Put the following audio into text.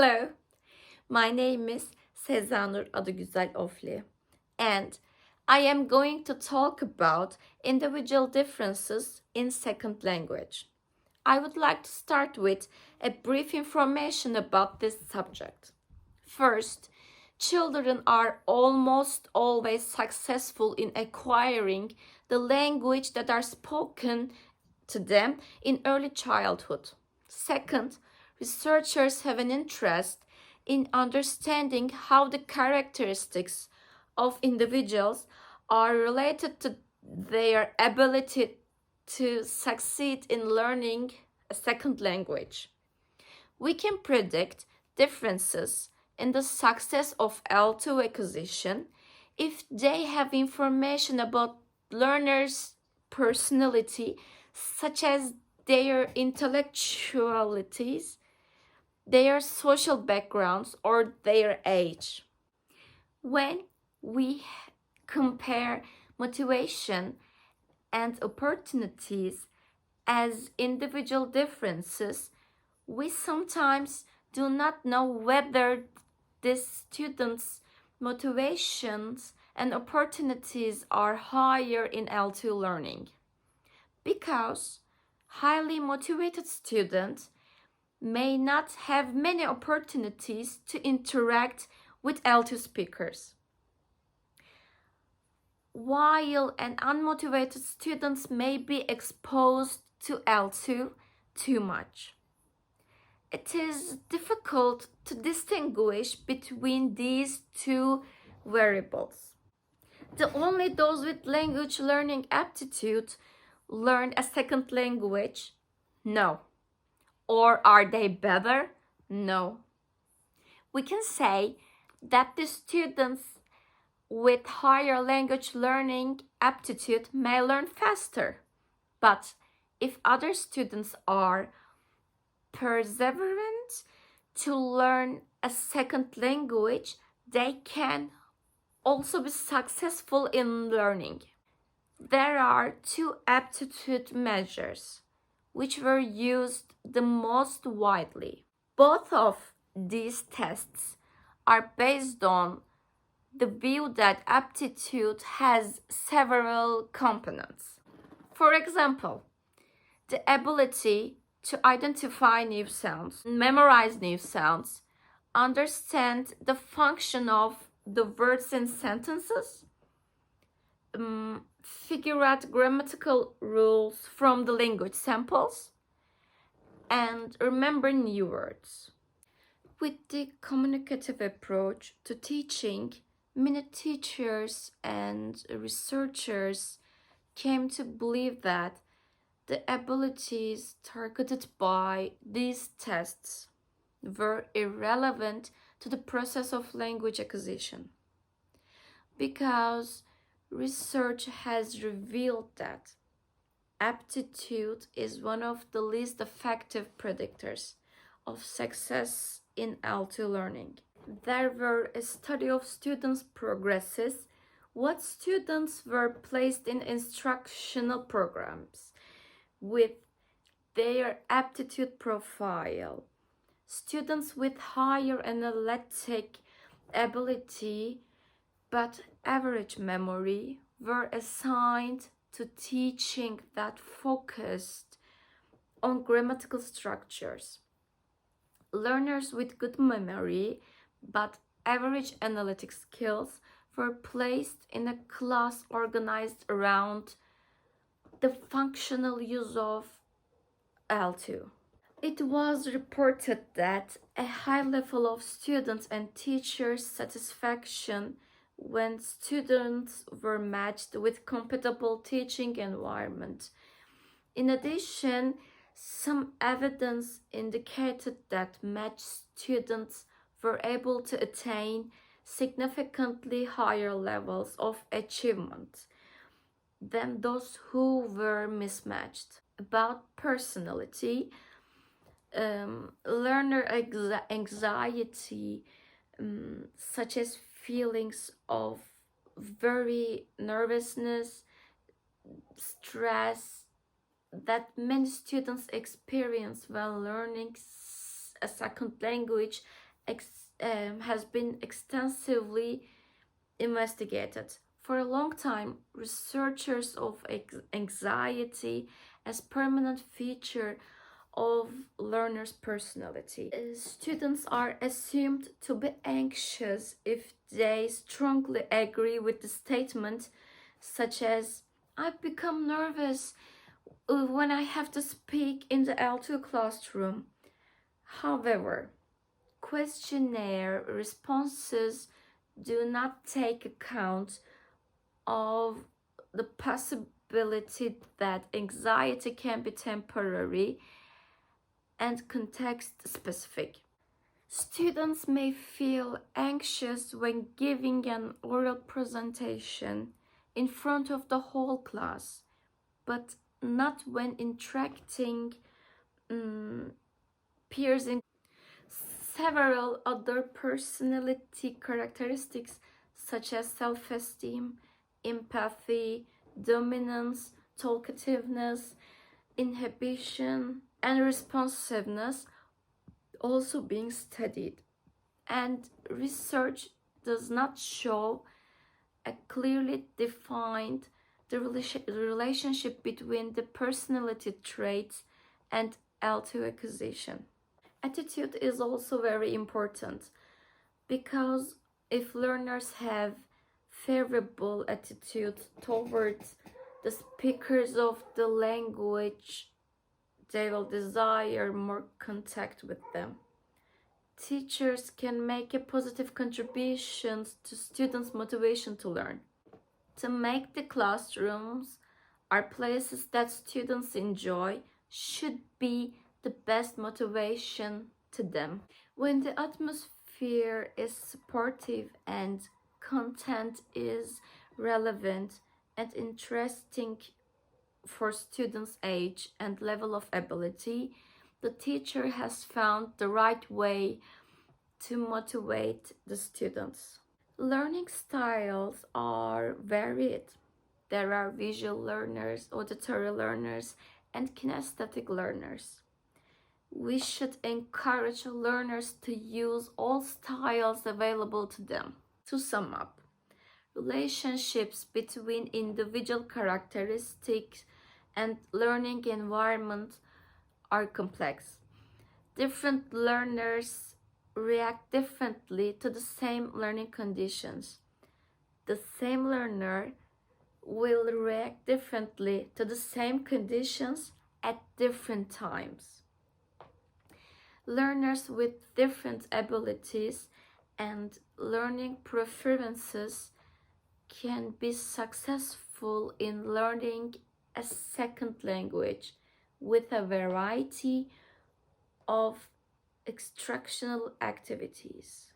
Hello, my name is Seza Adıgüzel Ofli, and I am going to talk about individual differences in second language. I would like to start with a brief information about this subject. First, children are almost always successful in acquiring the language that are spoken to them in early childhood. Second, researchers have an interest in understanding how the characteristics of individuals are related to their ability to succeed in learning a second language. We can predict differences in the success of L2 acquisition if they have information about learners' personality, such as their intellectualities, their social backgrounds, or their age. When we compare motivation and opportunities as individual differences, we sometimes do not know whether the students' motivations and opportunities are higher in L2 learning. Because highly motivated students may not have many opportunities to interact with L2 speakers, while an unmotivated student may be exposed to L2 too much. It is difficult to distinguish between these two variables. Do only those with language learning aptitude learn a second language? No. Or are they better? No. We can say that the students with higher language learning aptitude may learn faster. But if other students are perseverant to learn a second language, they can also be successful in learning. There are two aptitude measures which were used the most widely. Both of these tests are based on the view that aptitude has several components. For example, the ability to identify new sounds, memorize new sounds, understand the function of the words in sentences, figure out grammatical rules from the language samples, and remember new words. With the communicative approach to teaching, many teachers and researchers came to believe that the abilities targeted by these tests were irrelevant to the process of language acquisition, because research has revealed that aptitude is one of the least effective predictors of success in L2 learning. There were a study of students' progresses, what students were placed in instructional programs with their aptitude profile. Students with higher analytic ability but average memory were assigned to teaching that focused on grammatical structures. Learners with good memory but average analytic skills were placed in a class organized around the functional use of L2. It was reported that a high level of students and teachers' satisfaction when students were matched with compatible teaching environment. In addition, some evidence indicated that matched students were able to attain significantly higher levels of achievement than those who were mismatched. About personality, learner anxiety, such as feelings of very nervousness, stress, that many students experience while learning a second language, has been extensively investigated. For a long time, researchers of anxiety as permanent feature of learners' personality. Students are assumed to be anxious if they strongly agree with the statement, such as, "I've become nervous when I have to speak in the L2 classroom." However, questionnaire responses do not take account of the possibility that anxiety can be temporary and context specific. Students may feel anxious when giving an oral presentation in front of the whole class, but not when interacting peers. In several other personality characteristics such as self-esteem, empathy, dominance, talkativeness, inhibition, and responsiveness also being studied. And research does not show a clearly defined relationship between the personality traits and L2 acquisition. Attitude is also very important because if learners have favorable attitude towards the speakers of the language, they will desire more contact with them. Teachers can make a positive contribution to students' motivation to learn. To make the classrooms are places that students enjoy should be the best motivation to them. When the atmosphere is supportive and content is relevant and interesting for students' age and level of ability, the teacher has found the right way to motivate the students. Learning styles are varied. There are visual learners, auditory learners, and kinesthetic learners. We should encourage learners to use all styles available to them. To sum up, relationships between individual characteristics and learning environment are complex. Different learners react differently to the same learning conditions. The same learner will react differently to the same conditions at different times. Learners with different abilities and learning preferences can be successful in learning a second language with a variety of instructional activities.